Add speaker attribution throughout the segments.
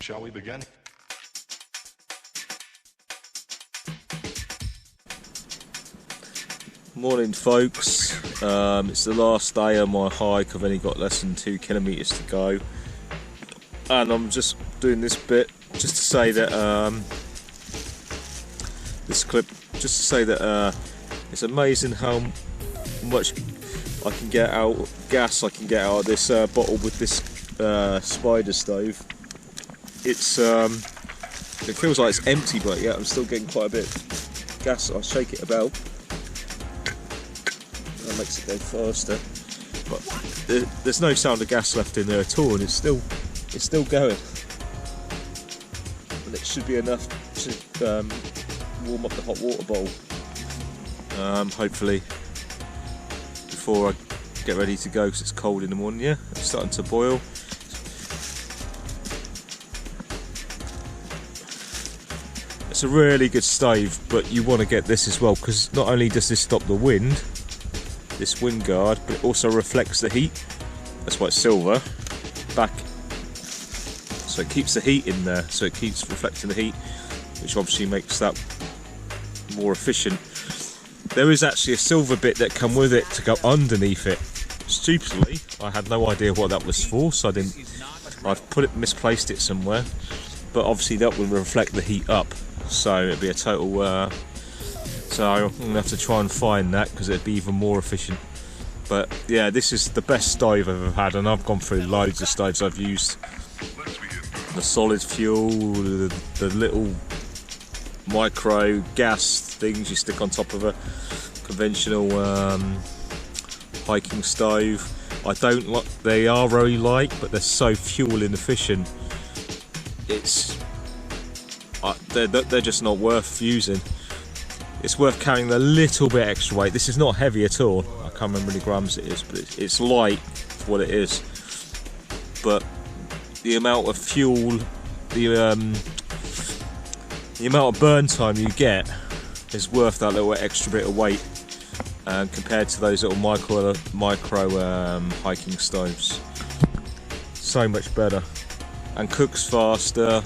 Speaker 1: Shall we begin?
Speaker 2: Morning folks, it's the last day of my hike. I've only got less than 2 kilometres to go, and I'm just doing this bit just to say that it's amazing how much I can get out, gas I can get out of this bottle with this spider stove. It's it feels like it's empty, but yeah, I'm still getting quite a bit of gas. I'll shake it about. That makes it go faster, but there's no sound of gas left in there at all, and it's still going, and it should be enough to warm up the hot water bowl, hopefully before I get ready to go, because it's cold in the morning. Yeah, it's starting to boil. It's a really good stove, but you want to get this as well, because not only does this stop the wind, this wind guard, but it also reflects the heat. That's why it's silver back, so it keeps the heat in there, so it keeps reflecting the heat, which obviously makes that more efficient. There is actually a silver bit that come with it to go underneath it. Stupidly, I had no idea what that was for, so I've misplaced it somewhere, but obviously that will reflect the heat up, so it'd be a total so I'm going to have to try and find that, because it'd be even more efficient. But yeah, this is the best stove I've ever had, and I've gone through loads of stoves. I've used the solid fuel, the little micro gas things you stick on top of a conventional hiking stove. I don't like, they are very light, but they're so fuel inefficient. They're just not worth using. It's worth carrying a little bit extra weight. This is not heavy at all. I can't remember how many grams it is, but it's light for what it is. But the amount of fuel, the amount of burn time you get is worth that little extra bit of weight, compared to those little micro hiking stoves. So much better, and cooks faster.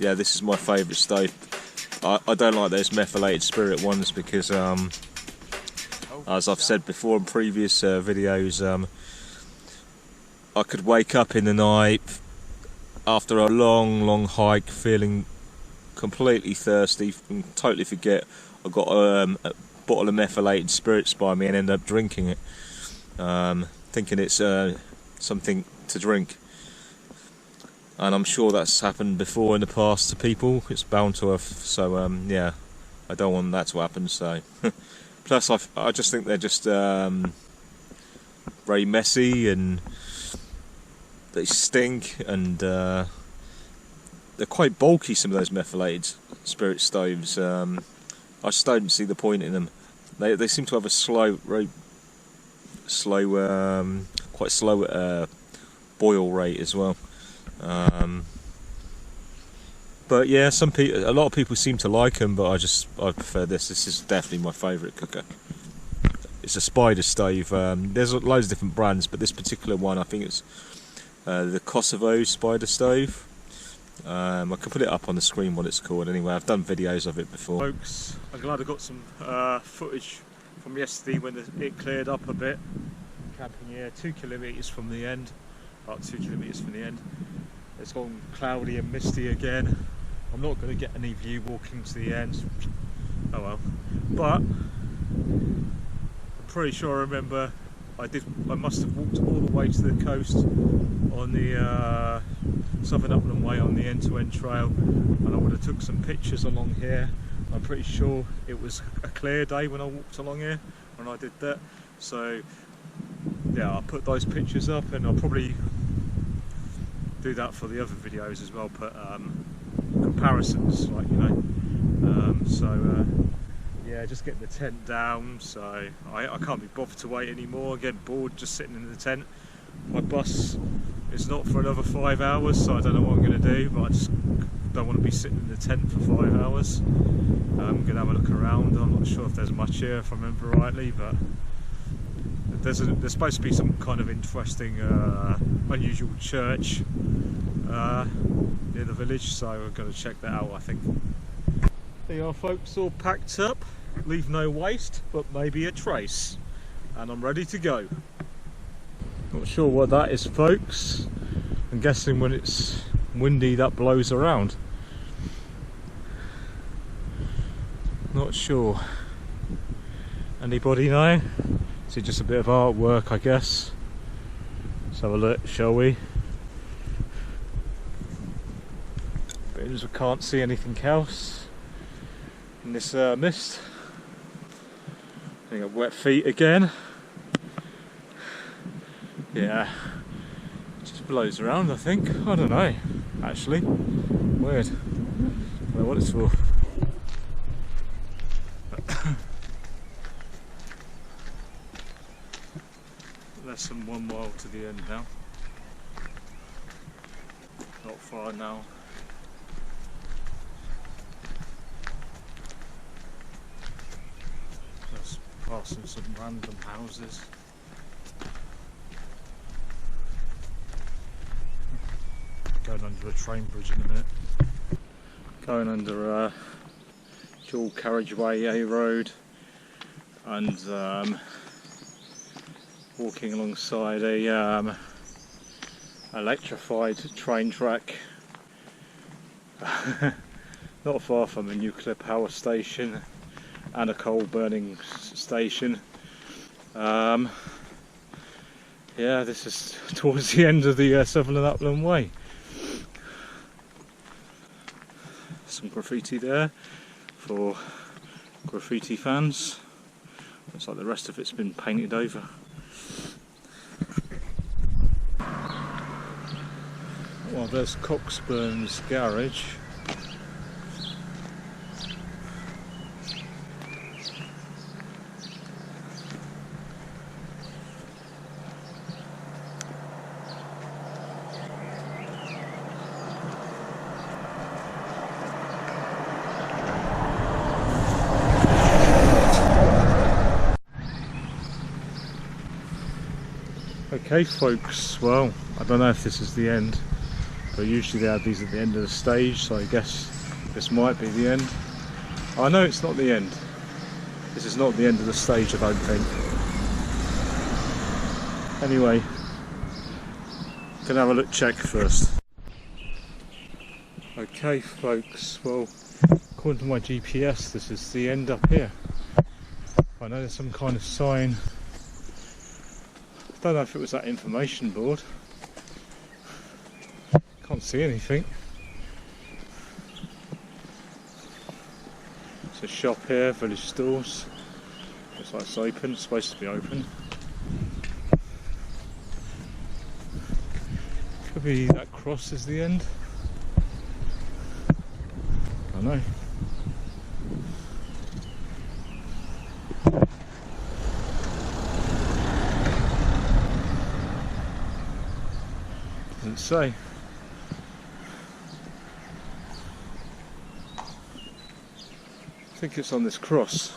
Speaker 2: Yeah, this is my favourite stove. I don't like those methylated spirit ones, because as I've said before in previous videos, I could wake up in the night after a long hike feeling completely thirsty and totally forget I've got a bottle of methylated spirits by me, and end up drinking it, thinking it's something to drink. And I'm sure that's happened before in the past to people. It's bound to have. So yeah, I don't want that to happen. So plus I just think they're just very messy, and they stink, and they're quite bulky, some of those methylated spirit stoves. I just don't see the point in them. They seem to have a quite slow boil rate as well. But yeah, a lot of people seem to like them, but I prefer this. This is definitely my favourite cooker. It's a spider stove. There's loads of different brands, but this particular one, I think it's the Kosovo spider stove. I can put it up on the screen what it's called. Anyway, I've done videos of it before. Folks, I'm glad I got some footage from yesterday when it cleared up a bit. Camping here, 2 kilometres from the end. About 2 kilometres from the end. It's gone cloudy and misty again. I'm not going to get any view walking to the end. Oh well. But I'm pretty sure I remember I must have walked all the way to the coast on the Southern Upland Way on the end-to-end trail, and I would have took some pictures along here. I'm pretty sure it was a clear day when I walked along here when I did that. So yeah, I'll put those pictures up, and I'll probably do that for the other videos as well, put comparisons, like, you know. Yeah, just getting the tent down, so I can't be bothered to wait anymore. I get bored just sitting in the tent. My bus is not for another 5 hours, so I don't know what I'm going to do, but I just don't want to be sitting in the tent for 5 hours. I'm going to have a look around. I'm not sure if there's much here, if I remember rightly, but there's supposed to be some kind of interesting, unusual church near the village, so we're going to check that out, I think. There you are, folks, all packed up. Leave no waste, but maybe a trace. And I'm ready to go. Not sure what that is, folks. I'm guessing when it's windy that blows around. Not sure. Anybody know? Is it just a bit of artwork, I guess? Let's have a look, shall we? But we can't see anything else in this mist. I got wet feet again. Yeah, it just blows around, I think. I don't know, actually. Weird. I don't know what it's for. Less than 1 mile to the end now. Not far now. Just passing some random houses. Going under a train bridge in a minute. Going under a dual carriageway A road and walking alongside a electrified train track. Not far from a nuclear power station and a coal burning station. Yeah, this is towards the end of the Southern Upland Way. Some graffiti there for graffiti fans. Looks like the rest of it's been painted over. Well, there's Cockburnspath's garage. Okay, folks, well, I don't know if this is the end, but usually they have these at the end of the stage, so I guess this might be the end. I know it's not the end. This is not the end of the stage, I don't think. Anyway, gonna have a look check first. Okay, folks, well, according to my GPS, this is the end up here. I know there's some kind of sign. I don't know if it was that information board. Can't see anything. It's a shop here, village stores. Looks like it's open, it's supposed to be open. Could be that cross is the end. I don't know. Doesn't say. I think it's on this cross.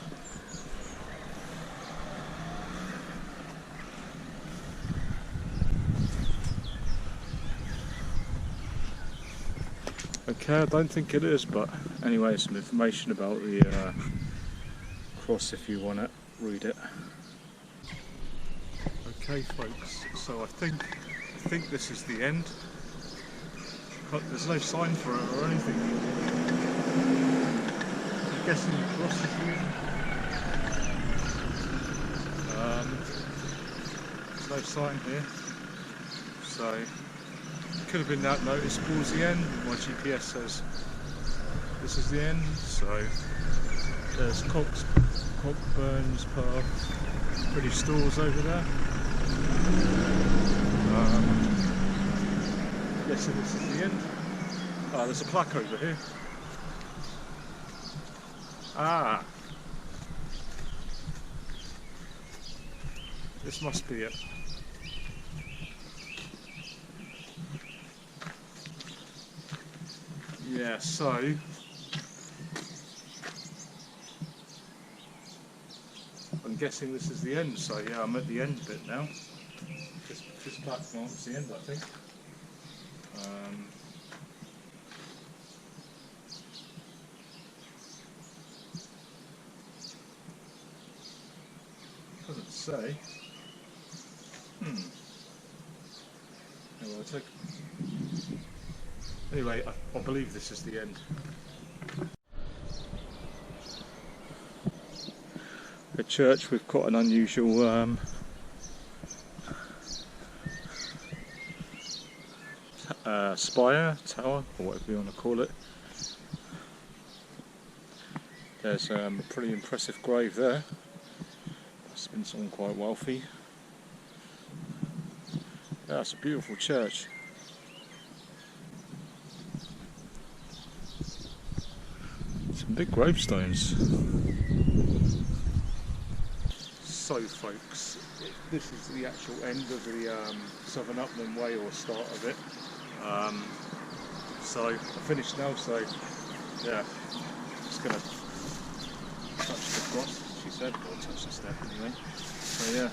Speaker 2: Okay, I don't think it is, but anyway, some information about the cross if you want to read it. Okay, folks, so I think this is the end. But there's no sign for it or anything. I'm guessing the cross is the end. There's no sign here, so it could have been that notice towards the end. My GPS says this is the end, so there's Cockburnspath, pretty stores over there. Yes, so this is the end. There's a plaque over here. Ah, this must be it. Yeah, so I'm guessing this is the end. So yeah, I'm at the end bit now. This platform's the end, I think. say. Anyway, I believe this is the end. A church with quite an unusual spire, tower, or whatever you want to call it. There's a pretty impressive grave there. Must have been someone quite wealthy. Yeah, it's a beautiful church. Some big gravestones. So folks, this is the actual end of the Southern Upland Way, or start of it. So I finished now, so yeah, just gonna touch the cross, she said, or touch the step anyway. So yeah,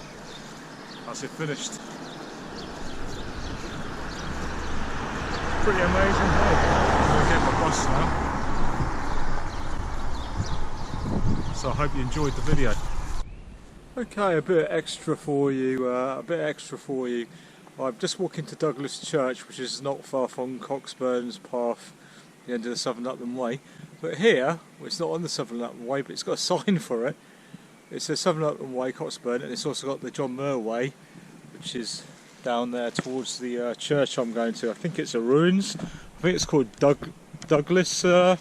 Speaker 2: that's it, finished. Pretty amazing. Hey, I'm gonna get my bus now. So I hope you enjoyed the video. Okay, a bit extra for you. I'm just walking to Douglas Church, which is not far from Cockburnspath, the end of the Southern Upland Way. But here, well, it's not on the Southern Upland Way, but it's got a sign for it. It says Southern Upland Way, Cockburn, and it's also got the John Muir Way, which is down there towards the church I'm going to. I think it's a ruins. I think it's called Douglas. I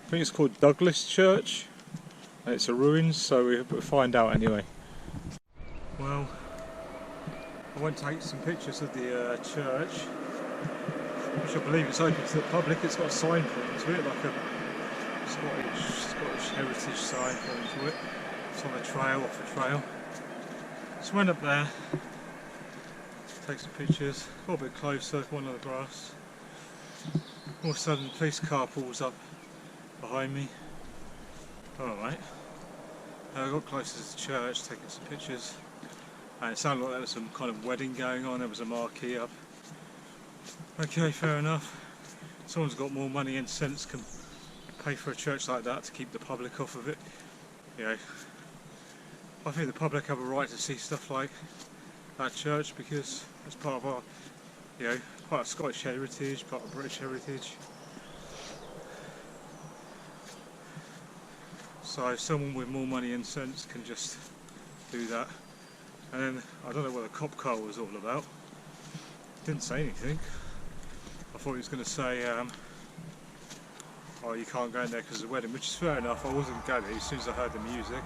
Speaker 2: think it's called Douglas Church, and it's a ruins. So we'll find out anyway. Well, I went to take some pictures of the church, which I believe it's open to the public. It's got a sign pointing to it, like a Scottish heritage sign pointing to it. It's on a trail, off a trail. So went up there, take some pictures, got a bit closer, one on the grass. All of a sudden, the police car pulls up behind me. Alright. I got closer to the church, taking some pictures. And it sounded like there was some kind of wedding going on. There was a marquee up. Okay, fair enough. Someone's got more money and sense can pay for a church like that to keep the public off of it. You know, I think the public have a right to see stuff like that church because it's part of our, you know, part of Scottish heritage, part of British heritage. So someone with more money and sense can just do that. And then I don't know what the cop car was all about. Didn't say anything. I thought he was going to say, oh, you can't go in there because of the wedding, which is fair enough. I wasn't going to as soon as I heard the music.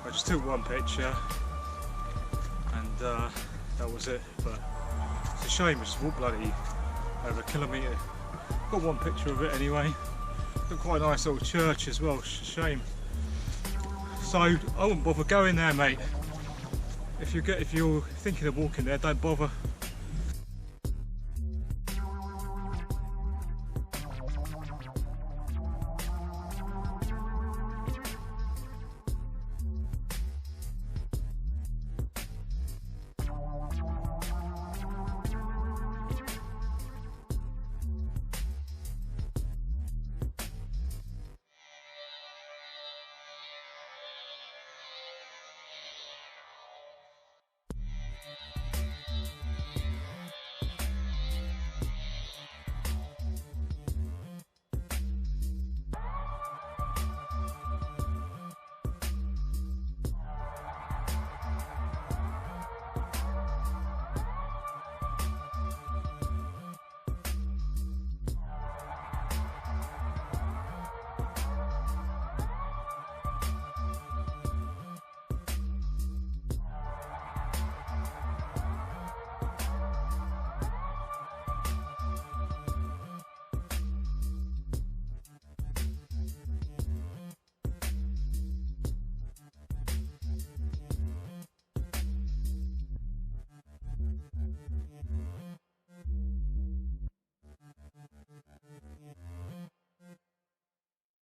Speaker 2: I just took one picture and that was it. But it's a shame, I just walked bloody over a kilometre. Got one picture of it anyway. Got quite a nice little church as well, shame. So I wouldn't bother going there, mate. If you're thinking of walking there, don't bother.